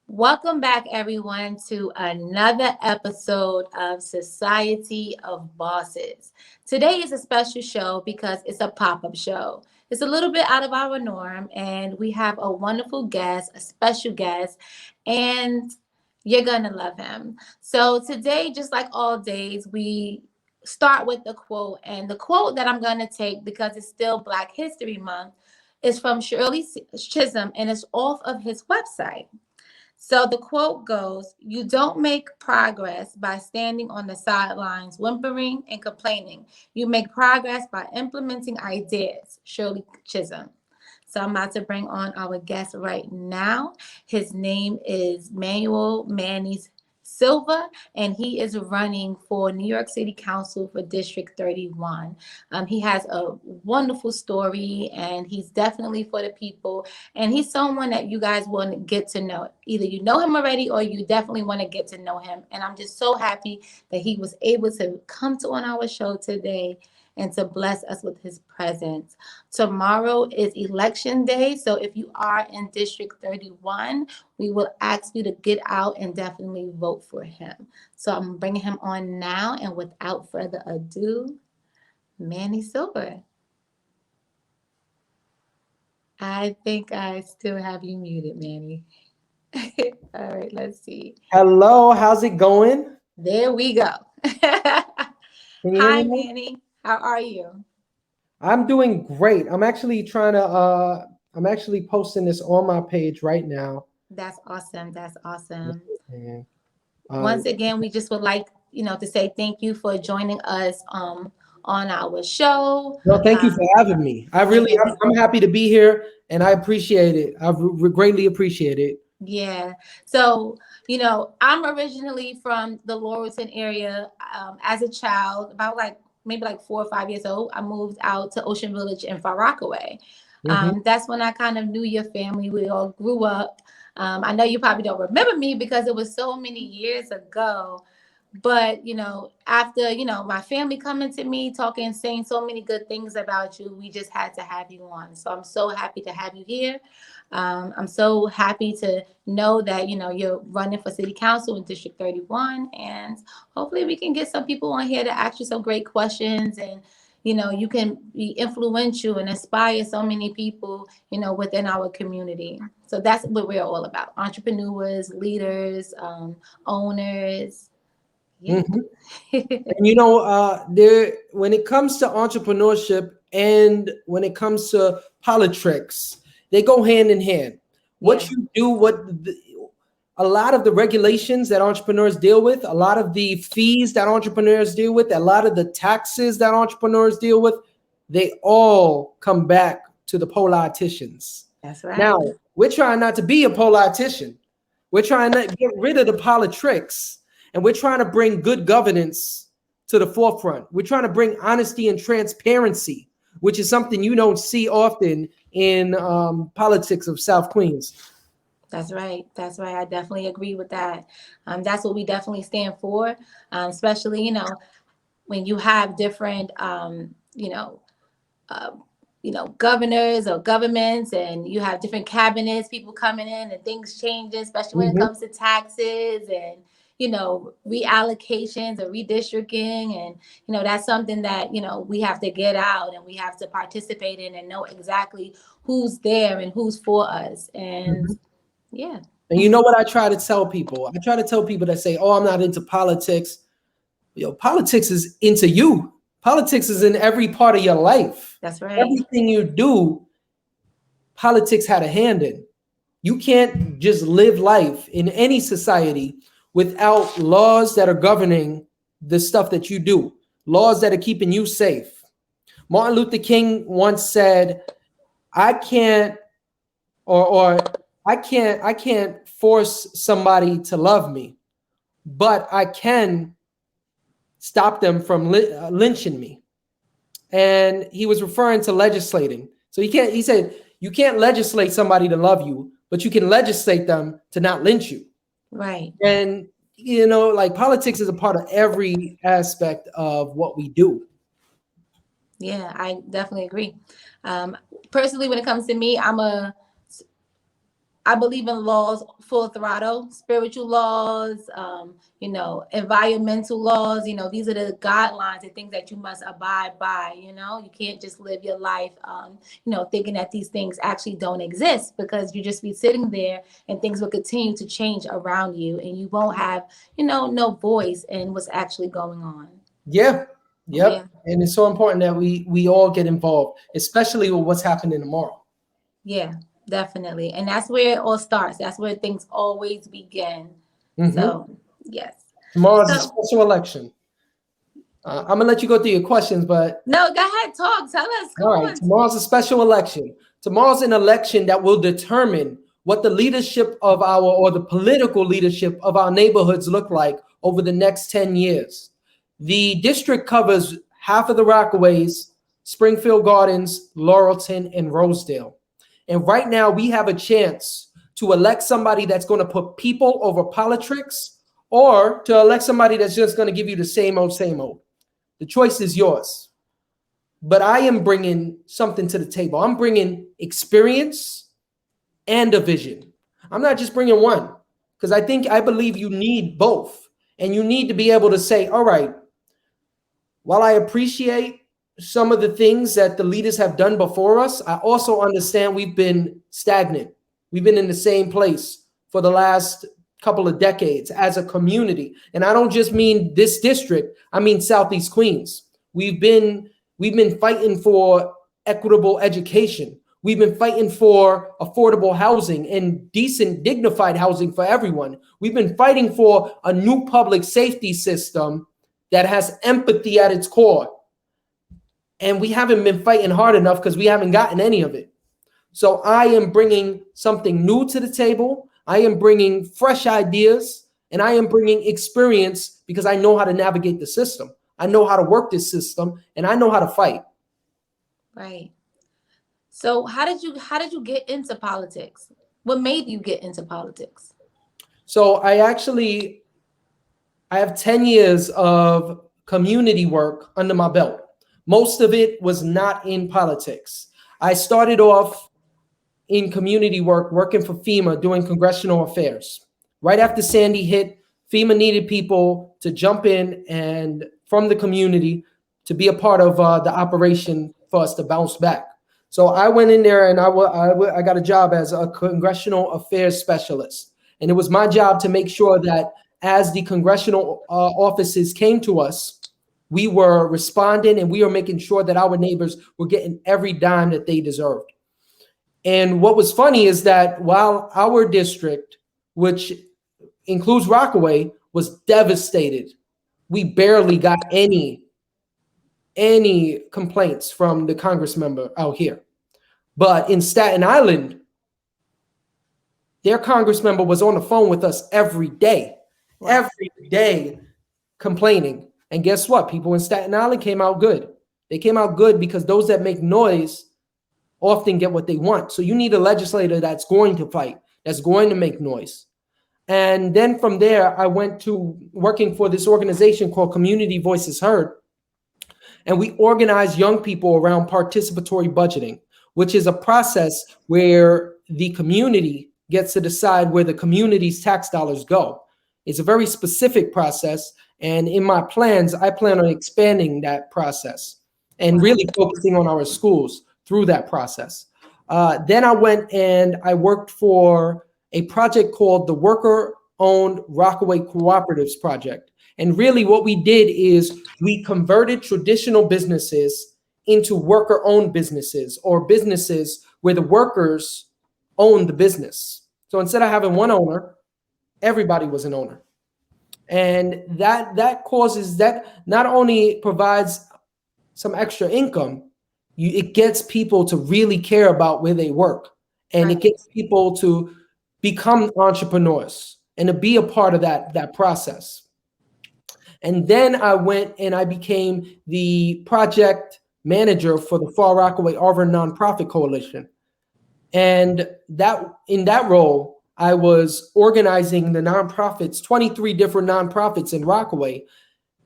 Welcome back, everyone, to another episode of Society of Bosses. Today is a special show because it's a pop up show. It's a little bit out of our norm, and we have a wonderful guest, a special guest, and you're going to love him. So, today, just like all days, we start with the quote. And the quote that I'm going to take, because it's still Black History Month, is from Shirley Chisholm, and it's off of his website. So the quote goes, "You don't make progress by standing on the sidelines, whimpering and complaining. You make progress by implementing ideas." Shirley Chisholm. So I'm about to bring on our guest right now. His name is Manny Silva, and he is running for New York City Council for District 31. He has a wonderful story, and he's definitely for the people. And he's someone that you guys want to get to know. Either you know him already or you definitely want to get to know him. And I'm just so happy that he was able to come to on our show today and to bless us with his presence. Tomorrow is election day. So if you are in District 31, we will ask you to get out and definitely vote for him. So I'm bringing him on now. And without further ado, Manny Silva. I think I still have you muted, Manny. All right, let's see. Hello, how's it going? There we go. Can you hear Hi, me now? Manny. How are you? I'm doing great. I'm actually I'm actually posting this on my page right now. That's awesome. That's awesome. And, uh, Once again, we just would like, to say thank you for joining us on our show. no, thank you Um, for having me. yes. I'm happy to be here and I appreciate it. Greatly appreciate it. Yeah. So, I'm originally from the Laurelton area. As a child, about like maybe like 4 or 5 years old, I moved out to Ocean Village in Rockaway. Hmm. That's when I kind of knew your family. We all grew up. I know you probably don't remember me because it was so many years ago. But, after, my family coming to me, talking, saying so many good things about you, we just had to have you on. So I'm so happy to have you here. I'm so happy to know that, you're running for city council in District 31. And hopefully we can get some people on here to ask you some great questions. And, you can be influential and inspire so many people, within our community. So that's what we're all about: entrepreneurs, leaders, owners. Yeah. Hmm. And there when it comes to entrepreneurship and when it comes to politics, they go hand in hand. Yeah. What you do, a lot of the regulations that entrepreneurs deal with, a lot of the fees that entrepreneurs deal with, a lot of the taxes that entrepreneurs deal with, they all come back to the politicians. That's right. Now, we're trying not to be a politician. We're trying to get rid of the politics, and we're trying to bring good governance to the forefront. We're trying to bring honesty and transparency, which is something you don't see often in politics of South Queens. That's right. That's right. I definitely agree with that. That's what we definitely stand for, especially, when you have different, uh, governors or governments, and you have different cabinets, people coming in and things changing, especially when it Mhm. comes to taxes and, reallocations or redistricting. And, that's something that, we have to get out and we have to participate in and know exactly who's there and who's for us. And Mhm. yeah. And you know what I try to tell people? I try to tell people that say, "Oh, I'm not into politics." Politics is into you. Politics is in every part of your life. That's right. Everything you do, politics had a hand in. You can't just live life in any society without laws that are governing the stuff that you do, laws that are keeping you safe. Martin Luther King once said, "I can't or I can't force somebody to love me, but I can stop them from lynching me." And he was referring to legislating. So he said, you can't legislate somebody to love you, but you can legislate them to not lynch you. Right. And, like politics is a part of every aspect of what we do. Yeah, I definitely agree. Um, Personally, when it comes to me, I'm a I believe in laws full throttle, spiritual laws, environmental laws. These are the guidelines and things that you must abide by. You can't just live your life, thinking that these things actually don't exist, because you just be sitting there and things will continue to change around you, and you won't have, no voice in what's actually going on. Yeah. Yep. Yeah. And it's so important that we all get involved, especially with what's happening tomorrow. Yeah, definitely. And that's where it all starts. That's where things always begin. Mm-hmm. So, yes. Tomorrow's a special election. I'm going to let you go through your questions, but... No, go ahead, talk. Tell us. All right. Tomorrow's a special election. Tomorrow's an election that will determine what the leadership of the political leadership of our neighborhoods look like over the next 10 years. The district covers half of the Rockaways, Springfield Gardens, Laurelton, and Rosedale. And right now we have a chance to elect somebody that's going to put people over politics, or to elect somebody that's just going to give you the same old, same old. The choice is yours. But I am bringing something to the table. I'm bringing experience and a vision. I'm not just bringing one, because I believe you need both. And you need to be able to say, all right, while I appreciate some of the things that the leaders have done before us, I also understand we've been stagnant. We've been in the same place for the last couple of decades as a community. And I don't just mean this district, I mean Southeast Queens. We've been fighting for equitable education. We've been fighting for affordable housing and decent, dignified housing for everyone. We've been fighting for a new public safety system that has empathy at its core. And we haven't been fighting hard enough because we haven't gotten any of it. So I am bringing something new to the table. I am bringing fresh ideas, and I am bringing experience, because I know how to navigate the system. I know how to work this system, and I know how to fight. Right. So how did you get into politics? What made you get into politics? So I have 10 years of community work under my belt. Most of it was not in politics. I started off in community work, working for FEMA, doing congressional affairs. Right after Sandy hit, FEMA needed people to jump in and from the community to be a part of the operation for us to bounce back. So I went in there and I got a job as a congressional affairs specialist. And it was my job to make sure that as the congressional offices came to us, we were responding and we were making sure that our neighbors were getting every dime that they deserved. And what was funny is that while our district, which includes Rockaway, was devastated, we barely got any complaints from the Congress member out here. But in Staten Island, their Congress member was on the phone with us every day complaining. And guess what? People in Staten Island came out good. They came out good because those that make noise often get what they want. So you need a legislator that's going to fight, that's going to make noise. And then from there, I went to working for this organization called Community Voices Heard. And we organize young people around participatory budgeting, which is a process where the community gets to decide where the community's tax dollars go. It's a very specific process. And in my plans, I plan on expanding that process and really focusing on our schools through that process. Then I went and I worked for a project called the Worker-Owned Rockaway Cooperatives Project. And really what we did is we converted traditional businesses into worker-owned businesses, or businesses where the workers own the business. So instead of having one owner, everybody was an owner. And that causes, that not only provides some extra income, it gets people to really care about where they work. And it gets people to become entrepreneurs and to be a part of that process. And then I went and I became the project manager for the Far Rockaway Auburn Nonprofit Coalition. And in that role, I was organizing the nonprofits, 23 different nonprofits in Rockaway,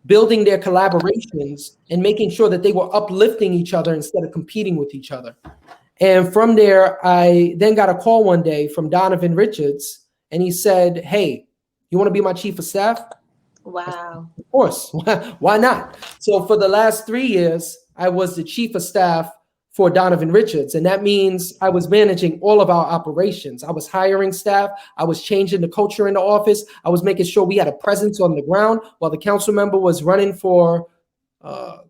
building their collaborations and making sure that they were uplifting each other instead of competing with each other. And from there, I then got a call one day from Donovan Richards, and he said, "Hey, you want to be my chief of staff?" I said, Wow. of course. Why not? So for the last 3 years, I was the chief of staff for Donovan Richards. And that means I was managing all of our operations. I was hiring staff. I was changing the culture in the office. I was making sure we had a presence on the ground while the council member was running for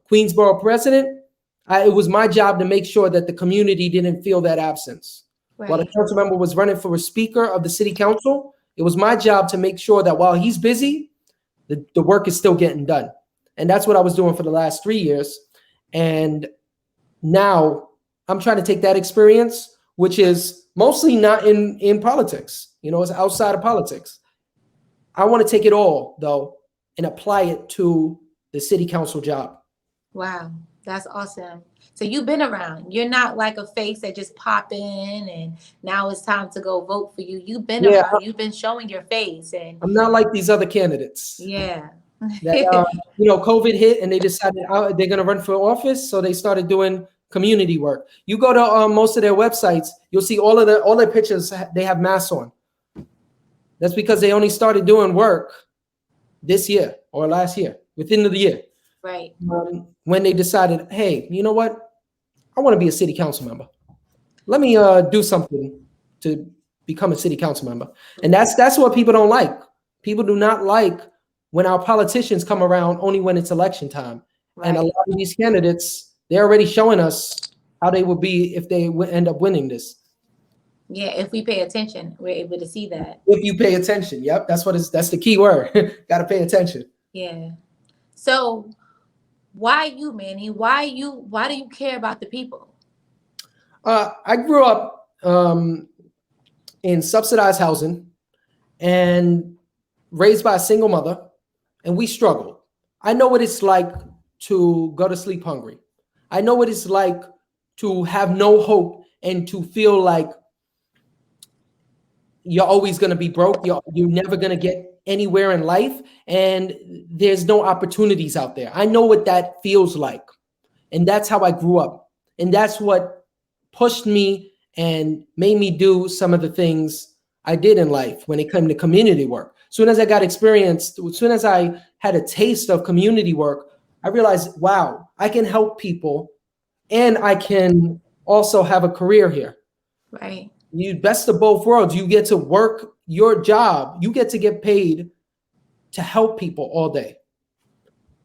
Queensborough president. It was my job to make sure that the community didn't feel that absence. While the Right. council member was running for a speaker of the city council, it was my job to make sure that while he's busy, the work is still getting done. And that's what I was doing for the last 3 years. And now I'm trying to take that experience, which is mostly not in politics, it's outside of politics. I want to take it all, though, and apply it to the city council job. Wow. That's awesome. So you've been around. You're not like a face that just pop in and now it's time to go vote for you. You've been Yeah, around. You've been showing your face and I'm not like these other candidates yeah. that, COVID hit and they decided they're going to run for office. So they started doing community work. You go to most of their websites, you'll see all their pictures, they have masks on. That's because they only started doing work this year or last year, within the year. Right. When they decided, hey, you know what? I want to be a city council member. Let me do something to become a city council member. And that's what people don't like. People do not like when our politicians come around only when it's election time. Right. And a lot of these candidates, they're already showing us how they would be if they end up winning this. Yeah, if we pay attention, we're able to see that. If you pay attention. Yep, that's the key word. Got to pay attention. Yeah. So why you, Manny? Why do you care about the people? I grew up in subsidized housing and raised by a single mother, and we struggled. I know what it's like to go to sleep hungry. I know what it's like to have no hope and to feel like you're always going to be broke. You're never going to get anywhere in life, and there's no opportunities out there. I know what that feels like, and that's how I grew up, and that's what pushed me and made me do some of the things I did in life when it came to community work. As soon as I got experience, as soon as I had a taste of community work, I realized, wow, I can help people and I can also have a career here. Right. You best of both worlds. You get to work your job. You get to get paid to help people all day.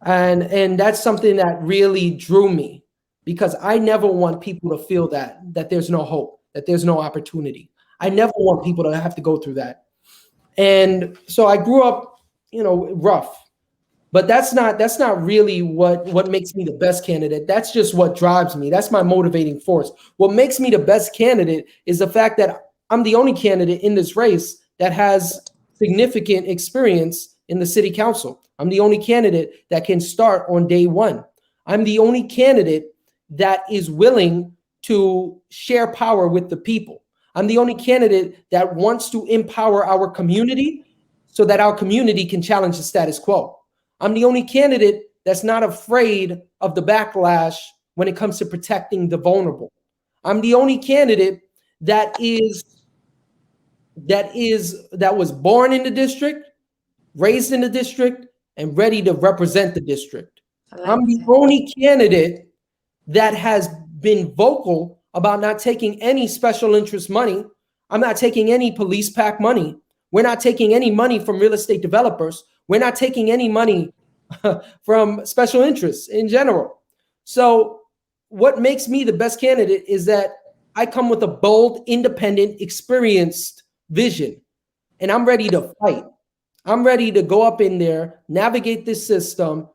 And that's something that really drew me, because I never want people to feel that there's no hope, that there's no opportunity. I never want people to have to go through that. And so I grew up, rough. But that's not really what makes me the best candidate. That's just what drives me. That's my motivating force. What makes me the best candidate is the fact that I'm the only candidate in this race that has significant experience in the city council. I'm the only candidate that can start on day one. I'm the only candidate that is willing to share power with the people. I'm the only candidate that wants to empower our community so that our community can challenge the status quo. I'm the only candidate that's not afraid of the backlash when it comes to protecting the vulnerable. I'm the only candidate that was born in the district, raised in the district, and ready to represent the district. I'm the only candidate that has been vocal about not taking any special interest money. I'm not taking any police PAC money. We're not taking any money from real estate developers. We're not taking any money from special interests in general. So what makes me the best candidate is that I come with a bold, independent, experienced vision, and I'm ready to fight. I'm ready to go up in there, navigate this system.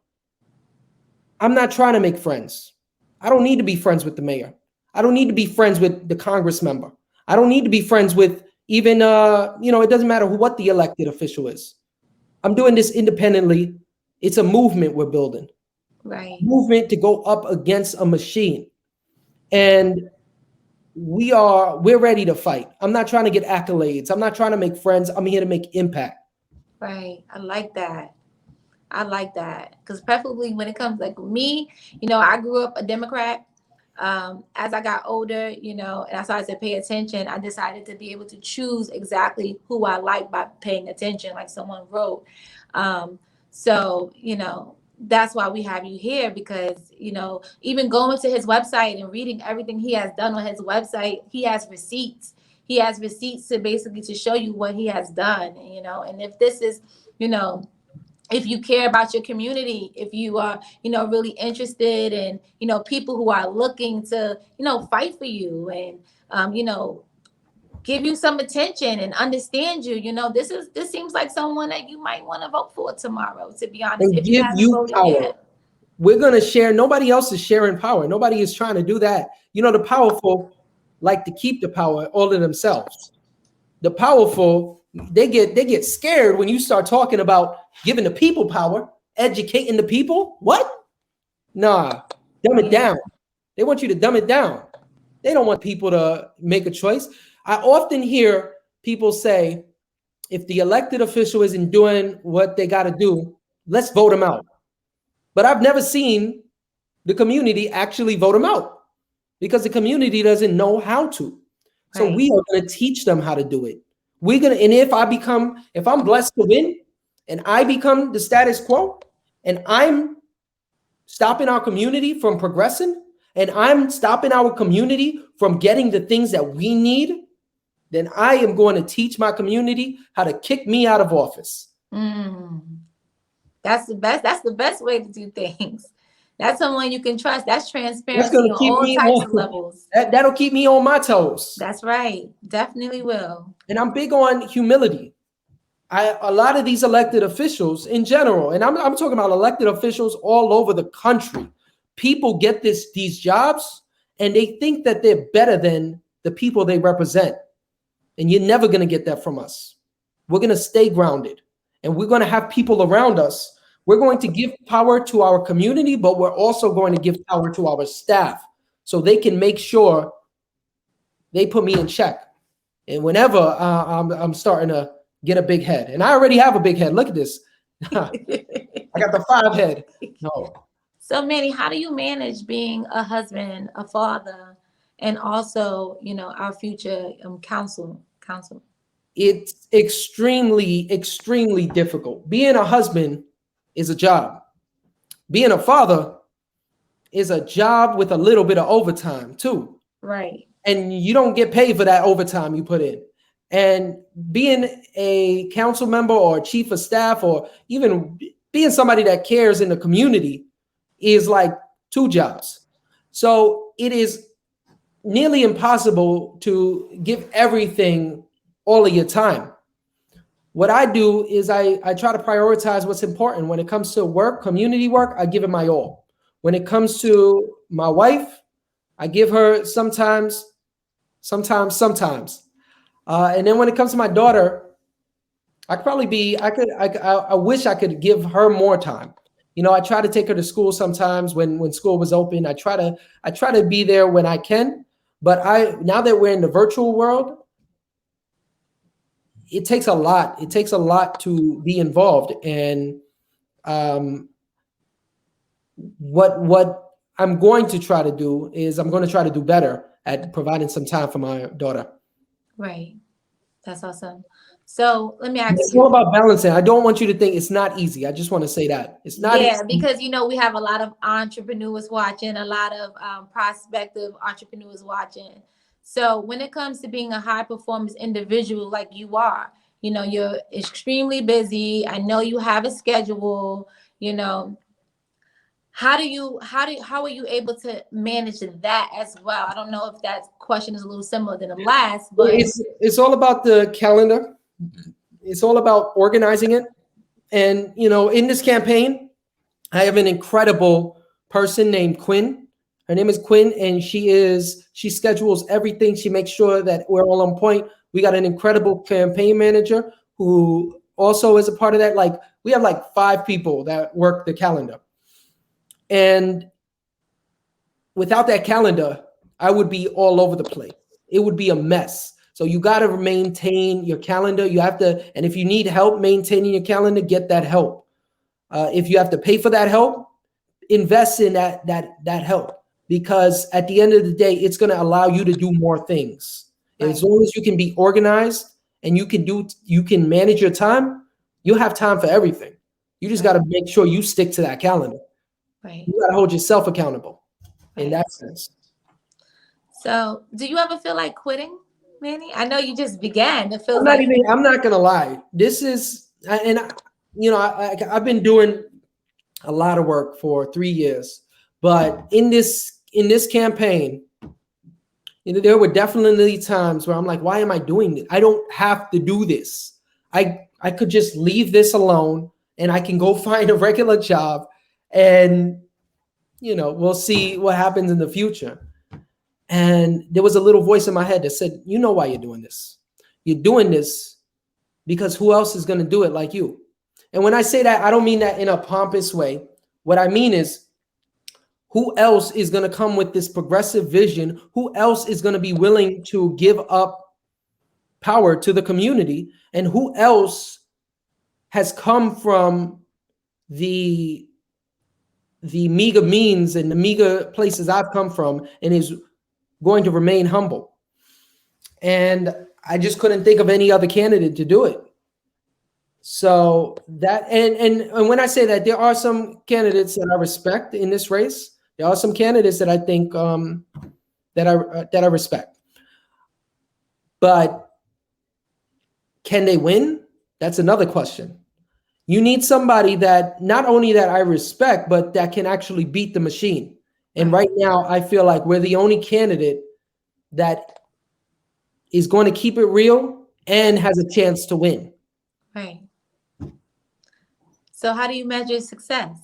I'm not trying to make friends. I don't need to be friends with the mayor. I don't need to be friends with the Congress member. I don't need to be friends with even, it doesn't matter what the elected official is. I'm doing this independently. It's a movement we're building. Right. Movement to go up against a machine. And we're ready to fight. I'm not trying to get accolades. I'm not trying to make friends. I'm here to make impact. Right. I like that. Because preferably when it comes like me, I grew up a Democrat. as I got older, and I started to pay attention, I decided to be able to choose exactly who I like by paying attention, like someone wrote. So, that's why we have you here, because, even going to his website and reading everything he has done on his website, he has receipts. He has receipts to basically to show you what he has done, and if this is, if you care about your community, if you are, really interested in, people who are looking to, fight for you and, give you some attention and understand you, this seems like someone that you might want to vote for tomorrow, to be honest, And if you give haven't you voted power. yet. We're going to share. Nobody else is sharing power. Nobody is trying to do that. The powerful like to keep the power all to themselves. The powerful, they get scared when you start talking about giving the people power, educating the people. What? Nah, dumb it down. They want you to dumb it down. They don't want people to make a choice. I often hear people say, if the elected official isn't doing what they got to do, let's vote them out. But I've never seen the community actually vote them out, because the community doesn't know how to. So Right. we are going to teach them how to do it. And if I'm blessed to win and I become the status quo and I'm stopping our community from progressing and I'm stopping our community from getting the things that we need, then I am going to teach my community how to kick me out of office. That's the best. That's the best way to do things. That's someone you can trust. That's transparency That's going to on keep all me types on, of levels. that'll keep me on my toes. That's right. Definitely will. And I'm big on humility. A lot of these elected officials in general, and I'm talking about elected officials all over the country, people get these jobs and they think that they're better than the people they represent. And you're never going to get that from us. We're going to stay grounded, and we're going to have people around us. We're going to give power to our community, but we're also going to give power to our staff so they can make sure they put me in check. And whenever I'm starting to get a big head, and I already have a big head. Look at this. I got the 5 head. No. So, Manny, how do you manage being a husband, a father, and also, our future counsel? It's extremely, extremely difficult. Being a husband is a job. Being a father is a job with a little bit of overtime too. Right. And you don't get paid for that overtime you put in. And being a council member or a chief of staff, or even being somebody that cares in the community, is like 2 jobs. So it is nearly impossible to give everything all of your time. What I do is I try to prioritize what's important. When it comes to work, community work, I give it my all. When it comes to my wife, I give her sometimes. And then when it comes to my daughter, I wish I could give her more time. I try to take her to school sometimes when school was open. I try to be there when I can. But now that we're in the virtual world, it takes a lot. It takes a lot to be involved. And what I'm going to try to do is I'm going to try to do better at providing some time for my daughter. Right. That's awesome. So let me ask you. It's all about balancing. I don't want you to think it's not easy. I just want to say that it's not easy. Because we have a lot of entrepreneurs watching, a lot of prospective entrepreneurs watching. So when it comes to being a high performance individual like you are, you're extremely busy. I know you have a schedule. How are you able to manage that as well? I don't know if that question is a little similar than the last, but it's all about the calendar. It's all about organizing it. And in this campaign, I have an incredible person named Quinn. Her name is Quinn, and she schedules everything. She makes sure that we're all on point. We got an incredible campaign manager who also is a part of that. Like, we have like 5 people that work the calendar. And without that calendar, I would be all over the place. It would be a mess. So you got to maintain your calendar. You have to, and if you need help maintaining your calendar, get that help. If you have to pay for that help, invest in that help. because at the end of the day, it's going to allow you to do more things. Right. As long as you can be organized and you can manage your time, you'll have time for everything. You just got to make sure you stick to that calendar. Right. You got to hold yourself accountable in Right. that sense. So, do you ever feel like quitting, Manny? I know you just began. It feels I'm not going to lie. This is, and I've been doing a lot of work for 3 years, but in this campaign, there were definitely times where I'm like, why am I doing this? I don't have to do this. I could just leave this alone and I can go find a regular job, and we'll see what happens in the future. And there was a little voice in my head that said, you know why you're doing this. You're doing this because who else is going to do it like you? And when I say that, I don't mean that in a pompous way. What I mean is, who else is going to come with this progressive vision? Who else is going to be willing to give up power to the community? And who else has come from the meager means and the meager places I've come from and is going to remain humble? And I just couldn't think of any other candidate to do it. So that, and when I say that, there are some candidates that I respect in this race. There are some candidates that I think that I respect. But can they win? That's another question. You need somebody that not only that I respect, but that can actually beat the machine. And right now, I feel like we're the only candidate that is going to keep it real and has a chance to win. Right. So how do you measure success?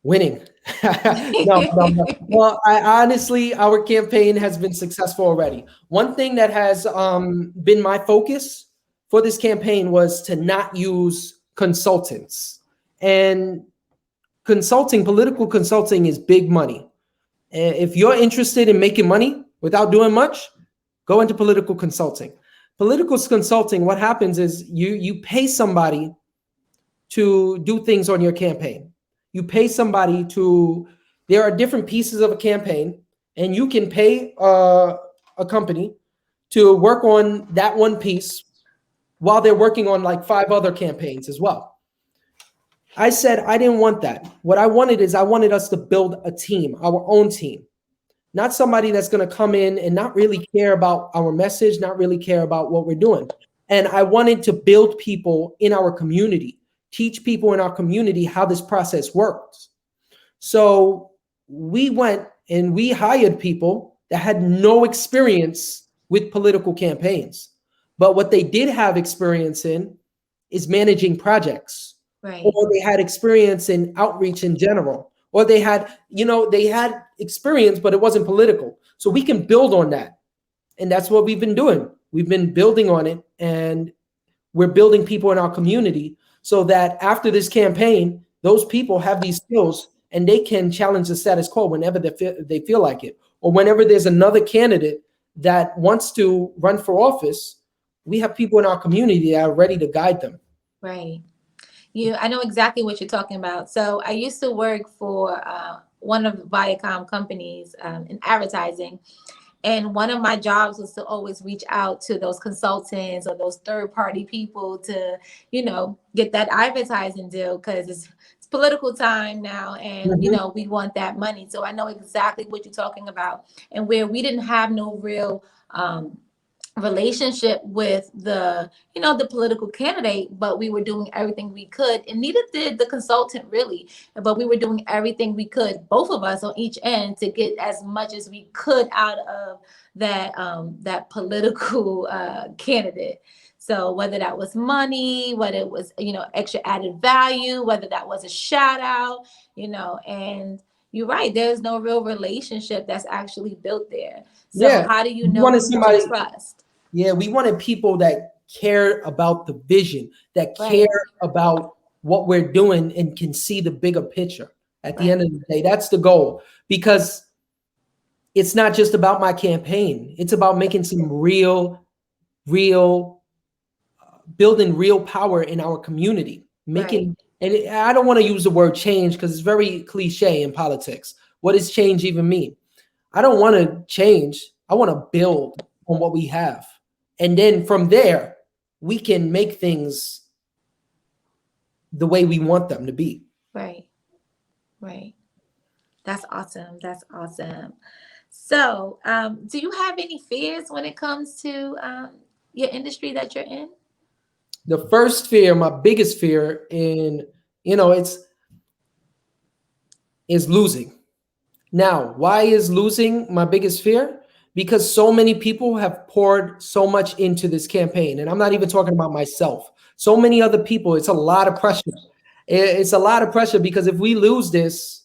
Winning. No. Well, honestly, our campaign has been successful already. One thing that has been my focus for this campaign was to not use consultants. And political consulting is big money. If you're interested in making money without doing much, go into political consulting. Political consulting, what happens is you pay somebody to do things on your campaign. You pay somebody there are different pieces of a campaign, and you can pay a company to work on that one piece while they're working on like 5 other campaigns as well. I said I didn't want that. What I wanted us to build a team, our own team, not somebody that's going to come in and not really care about our message, not really care about what we're doing. And I wanted to build people in our community, teach people in our community how this process works. So we went and we hired people that had no experience with political campaigns. But what they did have experience in is managing projects. Right. Or they had experience in outreach in general. Or they had experience, but it wasn't political. So we can build on that. And that's what we've been doing. We've been building on it, and we're building people in our community so that after this campaign, those people have these skills and they can challenge the status quo whenever they feel like it. Or whenever there's another candidate that wants to run for office, we have people in our community that are ready to guide them. Right. I know exactly what you're talking about. So I used to work for one of the Viacom companies in advertising. And one of my jobs was to always reach out to those consultants or those third-party people to, get that advertising deal, because it's political time now, and we want that money. So I know exactly what you're talking about, and where we didn't have no real relationship with the political candidate, but we were doing everything we could, and neither did the consultant really, but we were doing everything we could, both of us on each end, to get as much as we could out of that political candidate. So whether that was money, whether it was extra added value, whether that was a shout out, and you're right, there's no real relationship that's actually built there. So how do you know who to trust? Yeah, we wanted people that care about the vision, that care about what we're doing and can see the bigger picture. At the end of the day, that's the goal, because it's not just about my campaign. It's about making some building real power in our community. And I don't want to use the word change because it's very cliche in politics. what does change even mean? I don't want to change. I want to build on what we have. And then from there, we can make things the way we want them to be. Right. Right. That's awesome. That's awesome. So, do you have any fears when it comes to your industry that you're in? The first fear, my biggest fear is losing. Now, why is losing my biggest fear? Because so many people have poured so much into this campaign. And I'm not even talking about myself. So many other people, it's a lot of pressure. It's a lot of pressure because if we lose this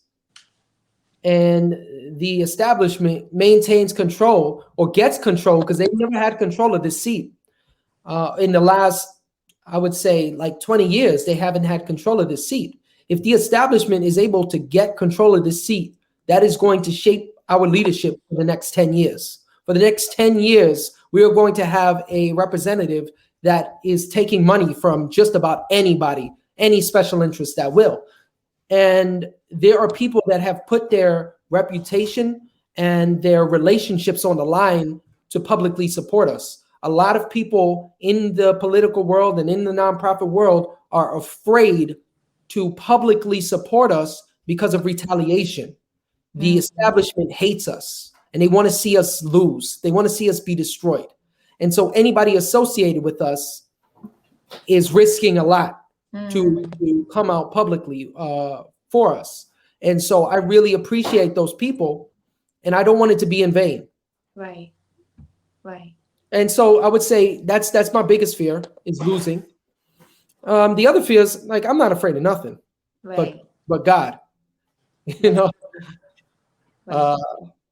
and the establishment maintains control or gets control, because they've never had control of this seat in the last, I would say, like 20 years, they haven't had control of this seat. If the establishment is able to get control of this seat, that is going to shape our leadership for the next 10 years. For the next 10 years, we are going to have a representative that is taking money from just about anybody, any special interest that will. And there are people that have put their reputation and their relationships on the line to publicly support us. A lot of people in the political world and in the nonprofit world are afraid to publicly support us because of retaliation. The establishment hates us and they want to see us lose. They want to see us be destroyed. And so anybody associated with us is risking a lot to come out publicly for us. And so I really appreciate those people and I don't want it to be in vain. Right. Right. And so I would say that's my biggest fear is losing. The other fear is like, I'm not afraid of nothing, Right. but God, you know? Right.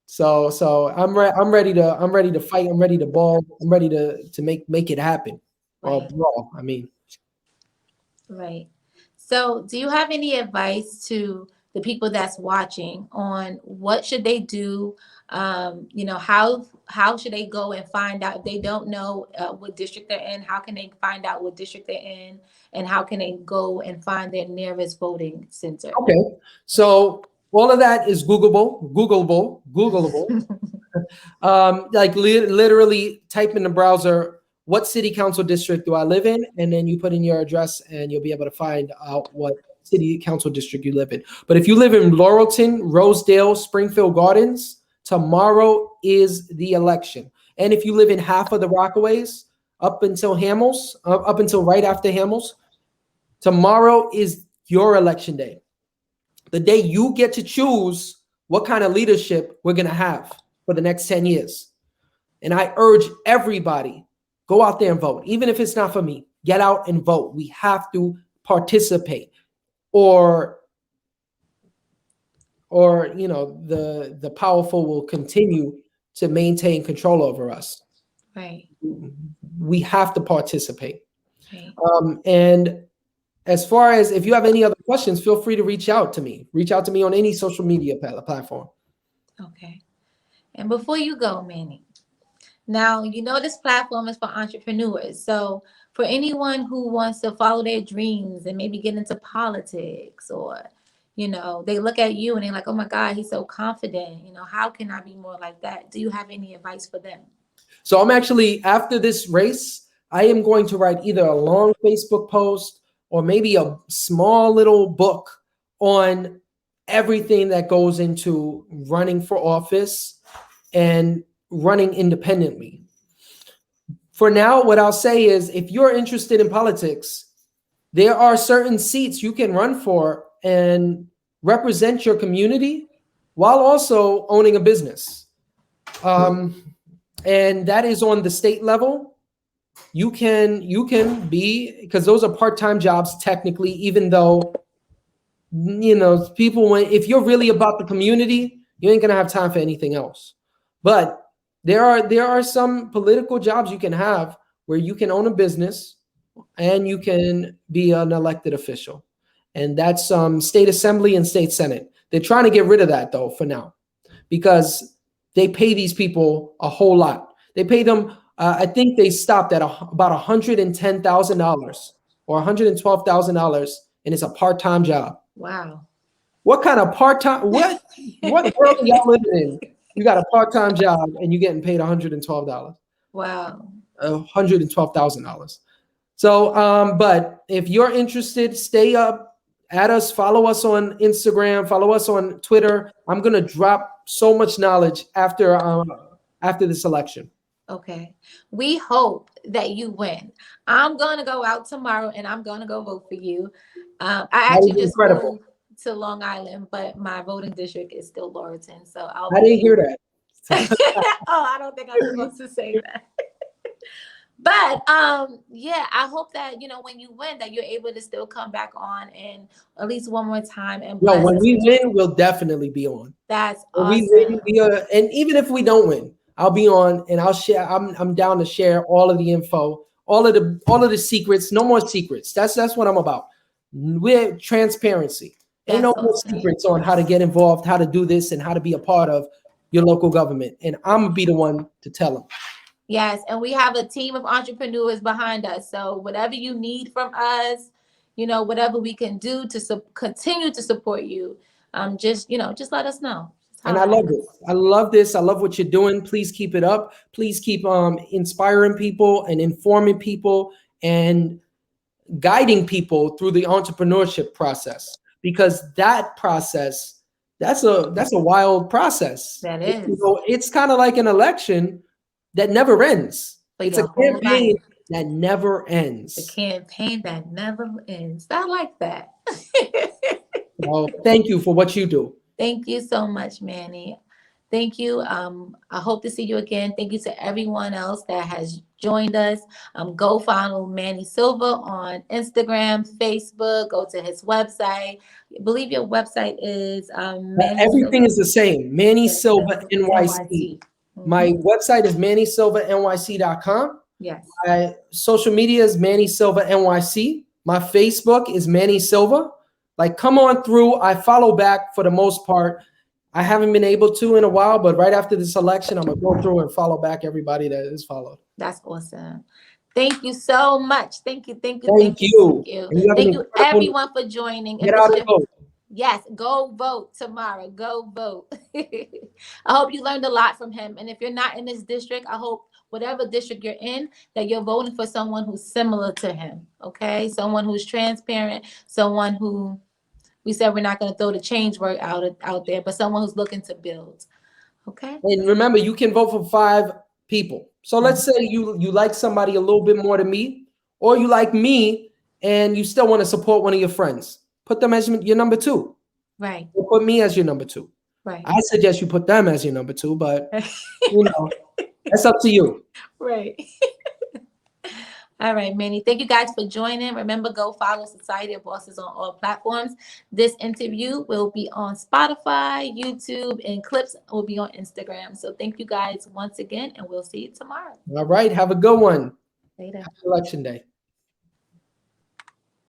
So I'm ready to fight. I'm ready to ball. I'm ready to make it happen. Or Right. brawl. I mean, Right. So, do you have any advice to the people that's watching on what should they do? How should they go and find out if they don't know what district they're in? How can they find out what district they're in, and how can they go and find their nearest voting center? okay. So all of that is Googleable. Like literally type in the browser, what city council district do I live in? And then you put in your address and you'll be able to find out what city council district you live in. But if you live in Laurelton, Rosedale, Springfield Gardens, tomorrow is the election. And if you live in half of the Rockaways, up until right after Hamels, tomorrow is your election day. The day you get to choose what kind of leadership we're going to have for the next 10 years. And I urge everybody, go out there and vote. Even if it's not for me, get out and vote. We have to participate or the powerful will continue to maintain control over us. Right. We have to participate. Right. And as far as if you have any other questions, feel free to reach out to me. Reach out to me on any social media platform. Okay. And before you go, Manny, now this platform is for entrepreneurs. So for anyone who wants to follow their dreams and maybe get into politics, or they look at you and they're like, oh my God, he's so confident. How can I be more like that? Do you have any advice for them? So I'm actually, after this race, I am going to write either a long Facebook post or maybe a small little book on everything that goes into running for office and running independently. For now, what I'll say is, if you're interested in politics, there are certain seats you can run for and represent your community while also owning a business. And that is on the state level. You can be, because those are part-time jobs technically, even though, people, if you're really about the community, you ain't gonna have time for anything else. But there are some political jobs you can have where you can own a business and you can be an elected official. And that's state assembly and state senate. They're trying to get rid of that though for now, because they pay these people a whole lot. They pay them, I think they stopped at about $110,000 or $112,000, and it's a part-time job. Wow. What kind of part-time, what world are y'all living in? You got a part-time job and you're getting paid $112. Wow. $112,000. So, but if you're interested, stay up, add us, follow us on Instagram, follow us on Twitter. I'm gonna drop so much knowledge after this election. Okay. We hope that you win. I'm going to go out tomorrow and I'm going to go vote for you. I That actually is just incredible. moved to Long Island, but my voting district is still Laurelton. So I'll I be didn't hear able. that. Oh, I don't think I'm supposed to say that. But yeah, I hope that when you win that you're able to still come back on and at least one more time and No, bless when us we with your. win, we'll definitely be on. That's When we win, awesome. and even if we don't win, I'll be on and I'll share. I'm down to share all of the info, all of the secrets. No more secrets. That's what I'm about. We're transparency. Ain't That's no more awesome. secrets on how to get involved, how to do this, and how to be a part of your local government. And I'm gonna be the one to tell them. Yes, and we have a team of entrepreneurs behind us. So whatever you need from us, whatever we can do to continue to support you, just let us know. Just And holler I at love us. it. I love this. I love what you're doing. Please keep it up. Please keep inspiring people and informing people and guiding people through the entrepreneurship process, because that process, that's a wild process. That is It's kind of like an election that never ends. for It's a your whole campaign life. that never The ends. campaign that never ends. I like that. Well, thank you for what you do. Thank you so much, Manny. Thank you. I hope to see you again. Thank you to everyone else that has joined us. Go follow Manny Silva on Instagram, Facebook. Go to his website. I believe your website is Manny Everything Silva. is the same. Manny Yes, Silva NYC. NYC. My website is mannysilvanyc.com. Yes. My social media is Manny Silva NYC. My Facebook is Manny Silva. Like, come on through. I follow back for the most part. I haven't been able to in a while, but right after this election, I'm gonna go through and follow back everybody that is followed. That's awesome. Thank you so much. Thank you. Thank you. Thank Thank you. you. Thank you. And you have an Thank you, incredible everyone, for joining. If get it's out and your vote. Yes, go vote tomorrow. Go vote. I hope you learned a lot from him. And if you're not in this district, I hope whatever district you're in, that you're voting for someone who's similar to him. Okay. Someone who's transparent, someone who we said we're not going to throw the change word out there, but someone who's looking to build. Okay. And remember, you can vote for 5 people. So let's say you like somebody a little bit more than me, or you like me and you still want to support one of your friends. Put them as your number 2. Right. Or put me as your number 2. Right. I suggest you put them as your number 2, but that's up to you. Right. All right, Manny. Thank you guys for joining. Remember, go follow Society of Bosses on all platforms. This interview will be on Spotify, YouTube, and clips will be on Instagram. So thank you guys once again, and we'll see you tomorrow. All right. Have a good one. Later. Happy Election Day.